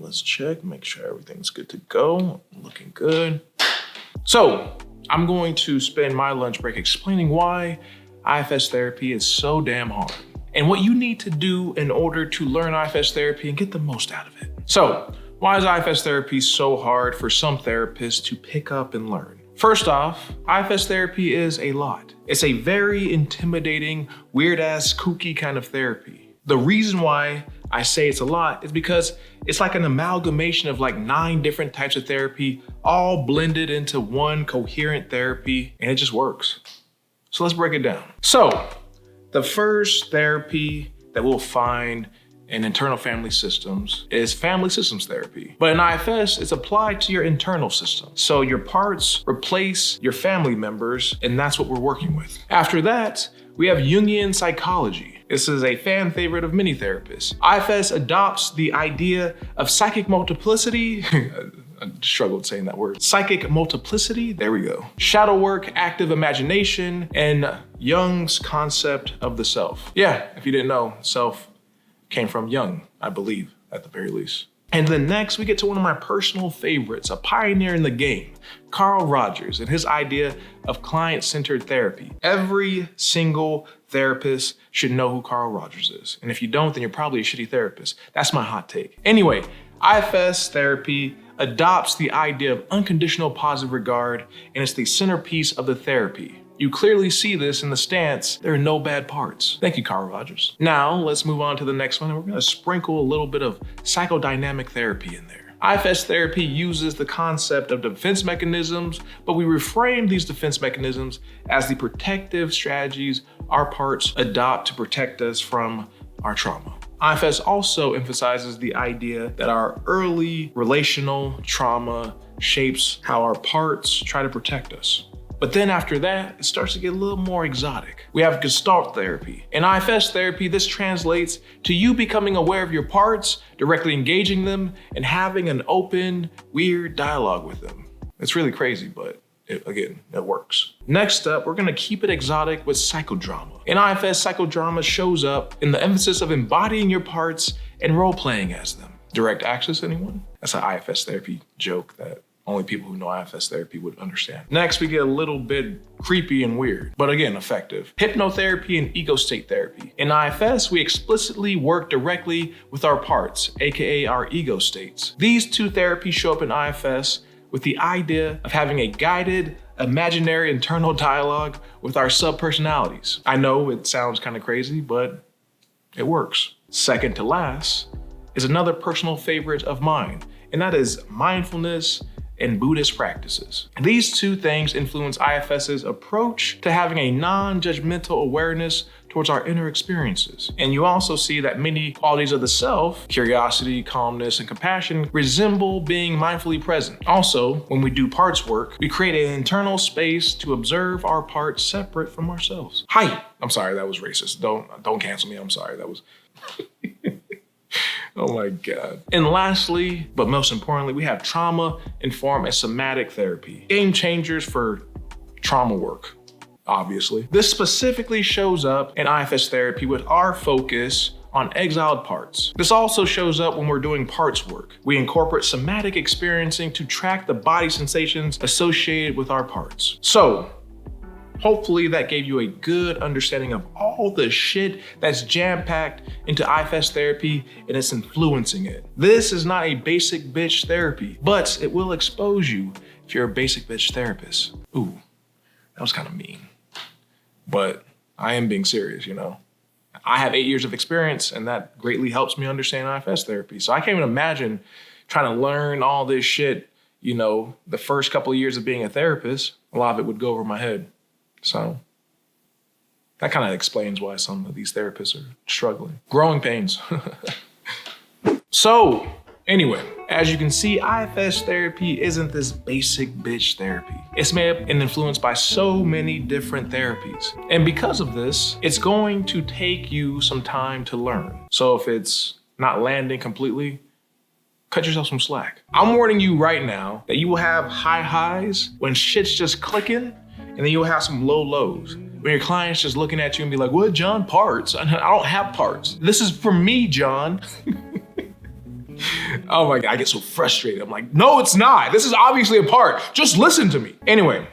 let's check, make sure everything's good to go. Looking good. So I'm going to spend my lunch break explaining why IFS therapy is so damn hard and what you need to do in order to learn IFS therapy and get the most out of it. So why is IFS therapy so hard for some therapists to pick up and learn? First off, IFS therapy is a lot. It's a very intimidating, weird-ass, kooky kind of therapy. The reason why I say it's a lot is because it's like an amalgamation of like 9 different types of therapy, all blended into one coherent therapy, and it just works. So let's break it down. So the first therapy that we'll find in internal family systems is family systems therapy. But in IFS, it's applied to your internal system. So your parts replace your family members, and that's what we're working with. After that, we have Jungian psychology. This is a fan favorite of many therapists. IFS adopts the idea of psychic multiplicity. I struggled saying that word. Psychic multiplicity, there we go. Shadow work, active imagination, and Jung's concept of the self. Yeah, if you didn't know, self came from Jung, I believe, at the very least. And then next, we get to one of my personal favorites, a pioneer in the game, Carl Rodgers, and his idea of client-centered therapy. Every single therapist should know who Carl Rodgers is. And if you don't, then you're probably a shitty therapist. That's my hot take. Anyway, IFS therapy adopts the idea of unconditional positive regard, and it's the centerpiece of the therapy. You clearly see this in the stance, there are no bad parts. Thank you, Carl Rodgers. Now, let's move on to the next one, and we're gonna sprinkle a little bit of psychodynamic therapy in there. IFS therapy uses the concept of defense mechanisms, but we reframe these defense mechanisms as the protective strategies our parts adopt to protect us from our trauma. IFS also emphasizes the idea that our early relational trauma shapes how our parts try to protect us. But then after that, it starts to get a little more exotic. We have Gestalt therapy. In IFS therapy, this translates to you becoming aware of your parts, directly engaging them, and having an open, weird dialogue with them. It's really crazy, but it works. Next up, we're gonna keep it exotic with psychodrama. In IFS, psychodrama shows up in the emphasis of embodying your parts and role-playing as them. Direct access, anyone? That's an IFS therapy joke that only people who know IFS therapy would understand. Next, we get a little bit creepy and weird, but again, effective. Hypnotherapy and ego state therapy. In IFS, we explicitly work directly with our parts, AKA our ego states. These two therapies show up in IFS with the idea of having a guided, imaginary internal dialogue with our subpersonalities. I know it sounds kind of crazy, but it works. Second to last is another personal favorite of mine, and that is mindfulness and Buddhist practices. These two things influence IFS's approach to having a non-judgmental awareness towards our inner experiences. And you also see that many qualities of the self, curiosity, calmness, and compassion, resemble being mindfully present. Also, when we do parts work, we create an internal space to observe our parts separate from ourselves. Hi! I'm sorry, that was racist. Don't cancel me, I'm sorry, that was... Oh my God. And lastly, but most importantly, we have trauma-informed and somatic therapy. Game changers for trauma work, obviously. This specifically shows up in IFS therapy with our focus on exiled parts. This also shows up when we're doing parts work. We incorporate somatic experiencing to track the body sensations associated with our parts. So, hopefully that gave you a good understanding of all the shit that's jam-packed into IFS therapy and it's influencing it. This is not a basic bitch therapy, but it will expose you if you're a basic bitch therapist. Ooh, that was kind of mean. But I am being serious, you know. I have 8 years of experience and that greatly helps me understand IFS therapy. So I can't even imagine trying to learn all this shit, you know, the first couple of years of being a therapist. A lot of it would go over my head. So that kind of explains why some of these therapists are struggling. Growing pains. So anyway, as you can see, IFS therapy isn't this basic bitch therapy. It's made up and influenced by so many different therapies. And because of this, it's going to take you some time to learn. So if it's not landing completely, cut yourself some slack. I'm warning you right now that you will have high highs when shit's just clicking, and then you'll have some low lows. When your client's just looking at you and be like, what, John, parts? I don't have parts. This is for me, John. Oh my God, I get so frustrated. I'm like, no, it's not. This is obviously a part. Just listen to me. Anyway,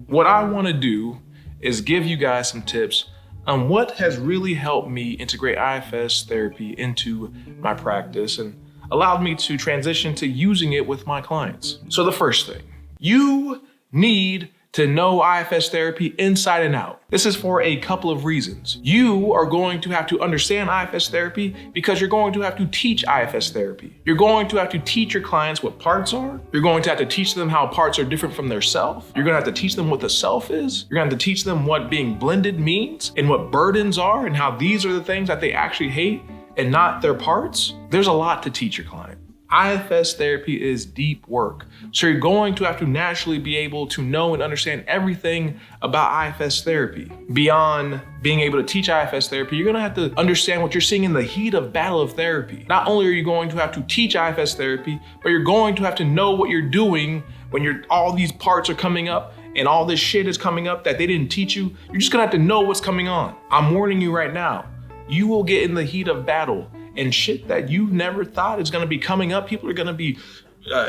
what I want to do is give you guys some tips on what has really helped me integrate IFS therapy into my practice and allowed me to transition to using it with my clients. So the first thing, you need to know IFS therapy inside and out. This is for a couple of reasons. You are going to have to understand IFS therapy because you're going to have to teach IFS therapy. You're going to have to teach your clients what parts are. You're going to have to teach them how parts are different from their self. You're going to have to teach them what the self is. You're going to have to teach them what being blended means and what burdens are and how these are the things that they actually hate and not their parts. There's a lot to teach your client. IFS therapy is deep work. So you're going to have to naturally be able to know and understand everything about IFS therapy. Beyond being able to teach IFS therapy, you're gonna have to understand what you're seeing in the heat of battle of therapy. Not only are you going to have to teach IFS therapy, but you're going to have to know what you're doing when all these parts are coming up and all this shit is coming up that they didn't teach you. You're just gonna have to know what's coming on. I'm warning you right now, you will get in the heat of battle and shit that you never thought is gonna be coming up. People are gonna be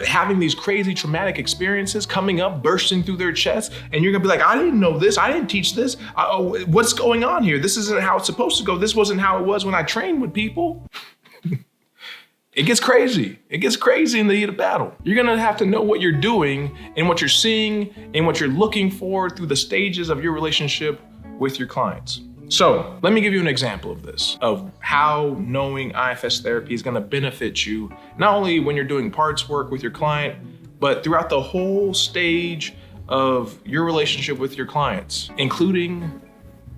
having these crazy traumatic experiences coming up, bursting through their chest, and you're gonna be like, I didn't know this, I didn't teach this. What's going on here? This isn't how it's supposed to go. This wasn't how it was when I trained with people. It gets crazy. It gets crazy in the heat of battle. You're gonna have to know what you're doing and what you're seeing and what you're looking for through the stages of your relationship with your clients. So let me give you an example of this, of how knowing IFS therapy is gonna benefit you, not only when you're doing parts work with your client, but throughout the whole stage of your relationship with your clients, including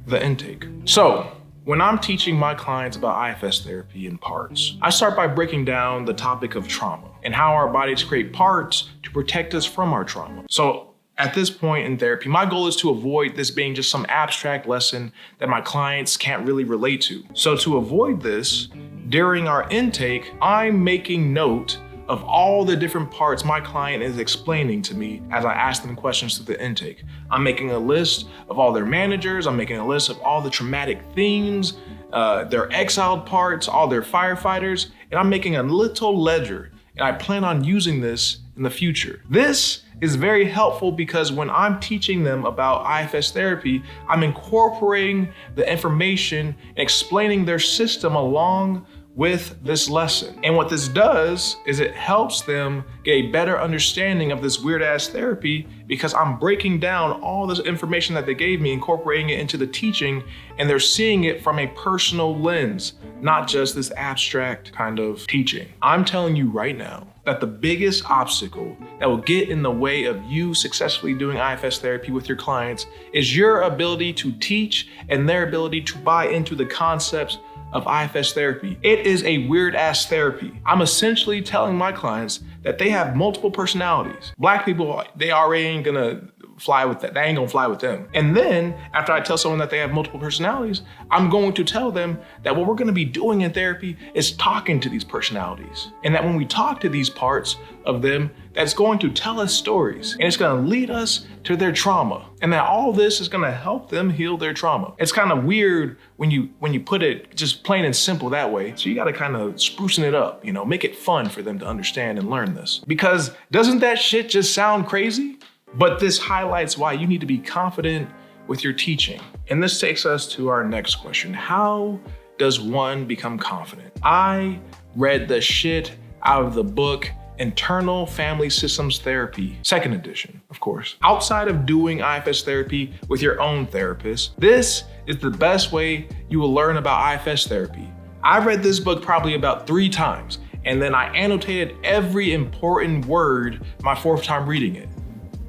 the intake. So when I'm teaching my clients about IFS therapy in parts, I start by breaking down the topic of trauma and how our bodies create parts to protect us from our trauma. So at this point in therapy, my goal is to avoid this being just some abstract lesson that my clients can't really relate to. So to avoid this, during our intake, I'm making note of all the different parts my client is explaining to me as I ask them questions through the intake. I'm making a list of all their managers, I'm making a list of all the traumatic themes, their exiled parts, all their firefighters, and I'm making a little ledger, and I plan on using this in the future. This is very helpful because when I'm teaching them about IFS therapy, I'm incorporating the information and explaining their system along with this lesson. And what this does is it helps them get a better understanding of this weird ass therapy because I'm breaking down all this information that they gave me, incorporating it into the teaching, and they're seeing it from a personal lens, not just this abstract kind of teaching. I'm telling you right now that the biggest obstacle that will get in the way of you successfully doing IFS therapy with your clients is your ability to teach and their ability to buy into the concepts of IFS therapy. It is a weird ass therapy. I'm essentially telling my clients that they have multiple personalities. Black people, they already ain't gonna fly with that. That ain't gonna fly with them. And then after I tell someone that they have multiple personalities, I'm going to tell them that what we're gonna be doing in therapy is talking to these personalities. And that when we talk to these parts of them, that's going to tell us stories and it's gonna lead us to their trauma. And that all this is gonna help them heal their trauma. It's kind of weird when you put it just plain and simple that way. So you gotta kind of sprucing it up, make it fun for them to understand and learn this. Because doesn't that shit just sound crazy? But this highlights why you need to be confident with your teaching. And this takes us to our next question. How does one become confident? I read the shit out of the book Internal Family Systems Therapy, 2nd edition, of course. Outside of doing IFS therapy with your own therapist, this is the best way you will learn about IFS therapy. I read this book probably about 3 times, and then I annotated every important word my 4th time reading it.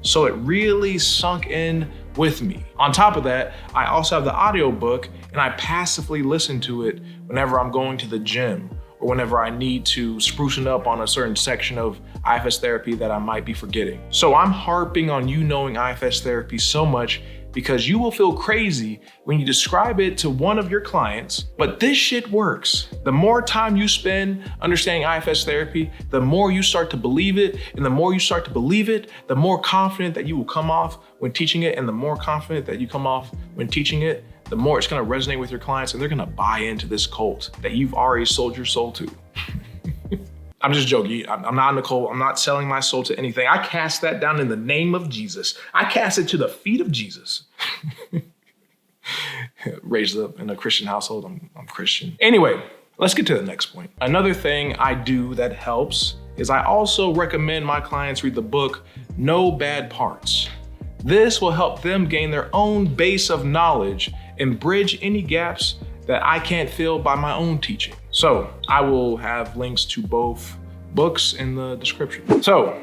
So it really sunk in with me. On top of that, I also have the audiobook and I passively listen to it whenever I'm going to the gym or whenever I need to sprucing up on a certain section of IFS therapy that I might be forgetting. So I'm harping on you knowing IFS therapy so much because you will feel crazy when you describe it to one of your clients, but this shit works. The more time you spend understanding IFS therapy, the more you start to believe it, and the more you start to believe it, the more confident that you will come off when teaching it, and the more confident that you come off when teaching it, the more it's gonna resonate with your clients, and they're gonna buy into this cult that you've already sold your soul to. I'm just joking. I'm not Nicole. I'm not selling my soul to anything. I cast that down in the name of Jesus. I cast it to the feet of Jesus. Raised up in a Christian household. I'm Christian. Anyway, let's get to the next point. Another thing I do that helps is I also recommend my clients read the book, No Bad Parts. This will help them gain their own base of knowledge and bridge any gaps that I can't fill by my own teaching. So I will have links to both books in the description. So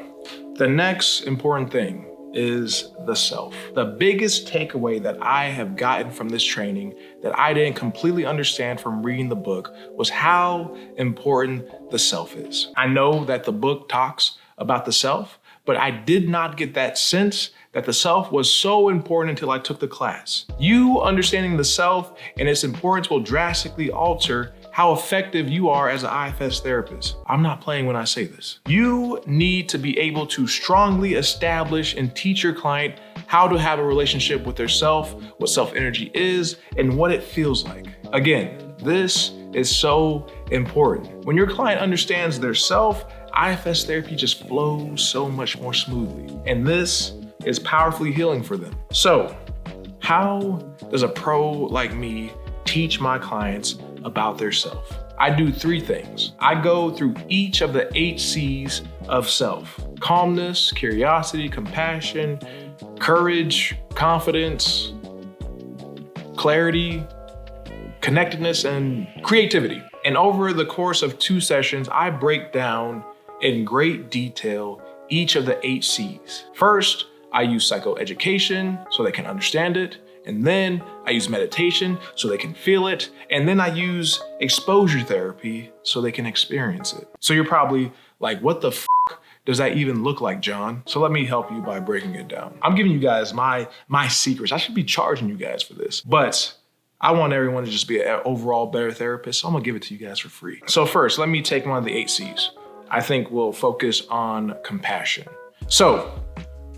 the next important thing is the self. The biggest takeaway that I have gotten from this training that I didn't completely understand from reading the book was how important the self is. I know that the book talks about the self, but I did not get that sense that the self was so important until I took the class. You understanding the self and its importance will drastically alter how effective you are as an IFS therapist. I'm not playing when I say this. You need to be able to strongly establish and teach your client how to have a relationship with their self, what self-energy is, and what it feels like. Again, this is so important. When your client understands their self, IFS therapy just flows so much more smoothly. And this is powerfully healing for them. So, how does a pro like me teach my clients about their self? I do 3 things. I go through each of the 8 C's of self: calmness, curiosity, compassion, courage, confidence, clarity, connectedness, and creativity. And over the course of 2 sessions, I break down in great detail each of the 8 C's. First, I use psychoeducation so they can understand it. And then I use meditation so they can feel it. And then I use exposure therapy so they can experience it. So you're probably like, what the f does that even look like, John? So let me help you by breaking it down. I'm giving you guys my secrets. I should be charging you guys for this, but I want everyone to just be an overall better therapist. So I'm gonna give it to you guys for free. So first, let me take one of the 8 C's. I think we'll focus on compassion. So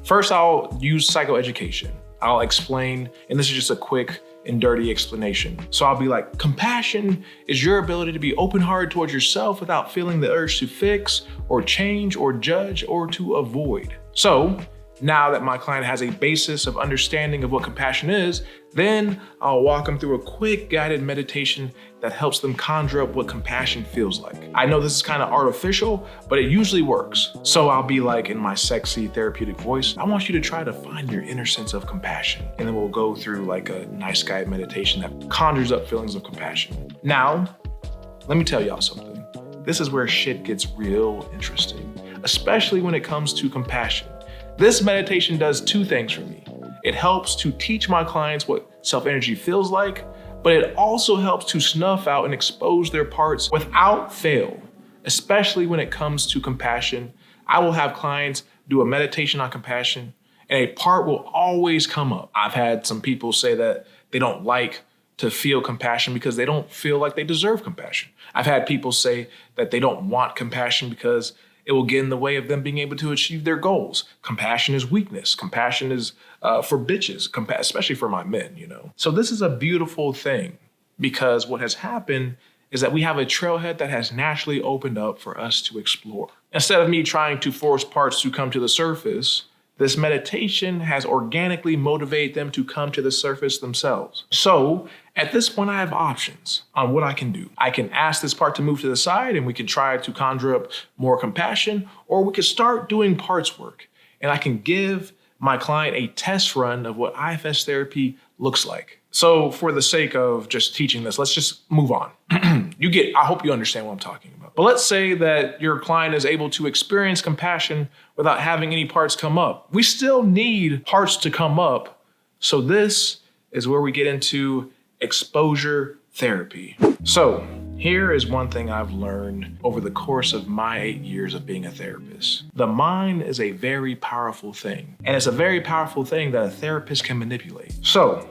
first, I'll use psychoeducation. I'll explain, and this is just a quick and dirty explanation. So I'll be like, compassion is your ability to be open-hearted towards yourself without feeling the urge to fix or change or judge or to avoid. So now that my client has a basis of understanding of what compassion is, then I'll walk them through a quick guided meditation that helps them conjure up what compassion feels like. I know this is kind of artificial, but it usually works. So I'll be like, in my sexy therapeutic voice, I want you to try to find your inner sense of compassion. And then we'll go through like a nice guided meditation that conjures up feelings of compassion. Now, let me tell y'all something. This is where shit gets real interesting, especially when it comes to compassion. This meditation does 2 things for me. It helps to teach my clients what self-energy feels like, but it also helps to snuff out and expose their parts without fail, especially when it comes to compassion. I will have clients do a meditation on compassion, and a part will always come up. I've had some people say that they don't like to feel compassion because they don't feel like they deserve compassion. I've had people say that they don't want compassion because it will get in the way of them being able to achieve their goals. Compassion is weakness. Compassion is for bitches, especially for my men, you know? So this is a beautiful thing because what has happened is that we have a trailhead that has naturally opened up for us to explore. Instead of me trying to force parts to come to the surface, this meditation has organically motivated them to come to the surface themselves. So at this point, I have options on what I can do. I can ask this part to move to the side and we can try to conjure up more compassion, or we can start doing parts work. And I can give my client a test run of what IFS therapy looks like. So for the sake of just teaching this, let's just move on. I hope you understand what I'm talking about. But let's say that your client is able to experience compassion without having any parts come up. We still need parts to come up. So this is where we get into exposure therapy. So here is one thing I've learned over the course of my 8 years of being a therapist. The mind is a very powerful thing, and it's a very powerful thing that a therapist can manipulate. So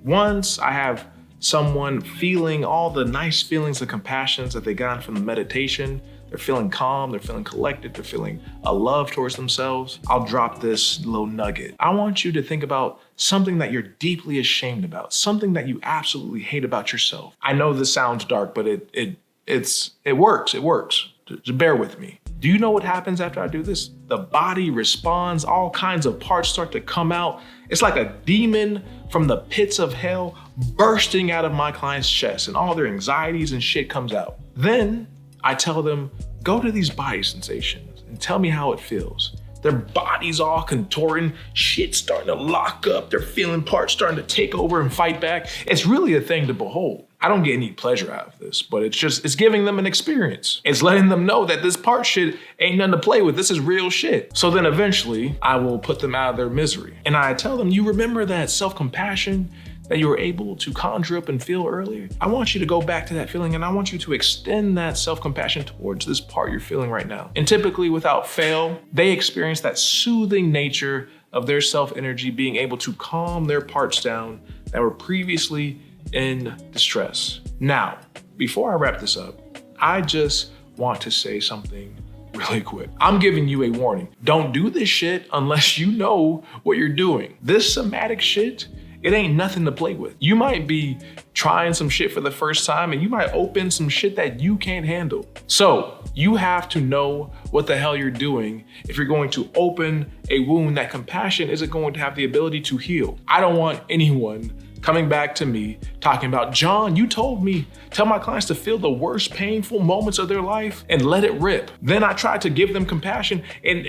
once I have someone feeling all the nice feelings of compassion that they got from the meditation, they're feeling calm, they're feeling collected, they're feeling a love towards themselves, I'll drop this little nugget. I want you to think about something that you're deeply ashamed about, something that you absolutely hate about yourself. I know this sounds dark, but it works. Just bear with me. Do you know what happens after I do this? The body responds, all kinds of parts start to come out. It's like a demon from the pits of hell bursting out of my client's chest, and all their anxieties and shit comes out. Then I tell them, go to these body sensations and tell me how it feels. Their body's all contorting, shit's starting to lock up, they're feeling parts starting to take over and fight back. It's really a thing to behold. I don't get any pleasure out of this, but it's giving them an experience. It's letting them know that this part shit ain't nothing to play with. This is real shit. So then eventually I will put them out of their misery. And I tell them, you remember that self-compassion that you were able to conjure up and feel earlier? I want you to go back to that feeling, and I want you to extend that self-compassion towards this part you're feeling right now. And typically without fail, they experience that soothing nature of their self-energy being able to calm their parts down that were previously in distress. Now, before I wrap this up, I just want to say something really quick. I'm giving you a warning. Don't do this shit unless you know what you're doing. This somatic shit, it ain't nothing to play with. You might be trying some shit for the first time and you might open some shit that you can't handle. So you have to know what the hell you're doing if you're going to open a wound that compassion isn't going to have the ability to heal. I don't want anyone coming back to me talking about, John, you told me, tell my clients to feel the worst painful moments of their life and let it rip. Then I tried to give them compassion and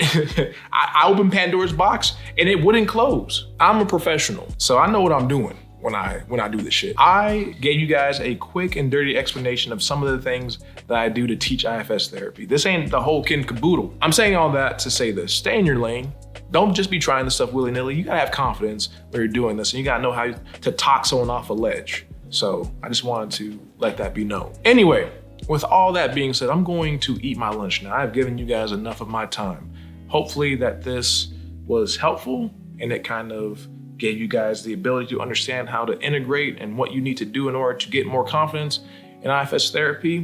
I opened Pandora's box and it wouldn't close. I'm a professional, so I know what I'm doing when I do this shit. I gave you guys a quick and dirty explanation of some of the things that I do to teach IFS therapy. This ain't the whole kit and caboodle. I'm saying all that to say this, stay in your lane. Don't just be trying this stuff willy-nilly. You gotta have confidence when you're doing this, and you gotta know how to talk someone off a ledge. So I just wanted to let that be known. Anyway, with all that being said, I'm going to eat my lunch now. I've given you guys enough of my time. Hopefully that this was helpful and it kind of gave you guys the ability to understand how to integrate and what you need to do in order to get more confidence in IFS therapy.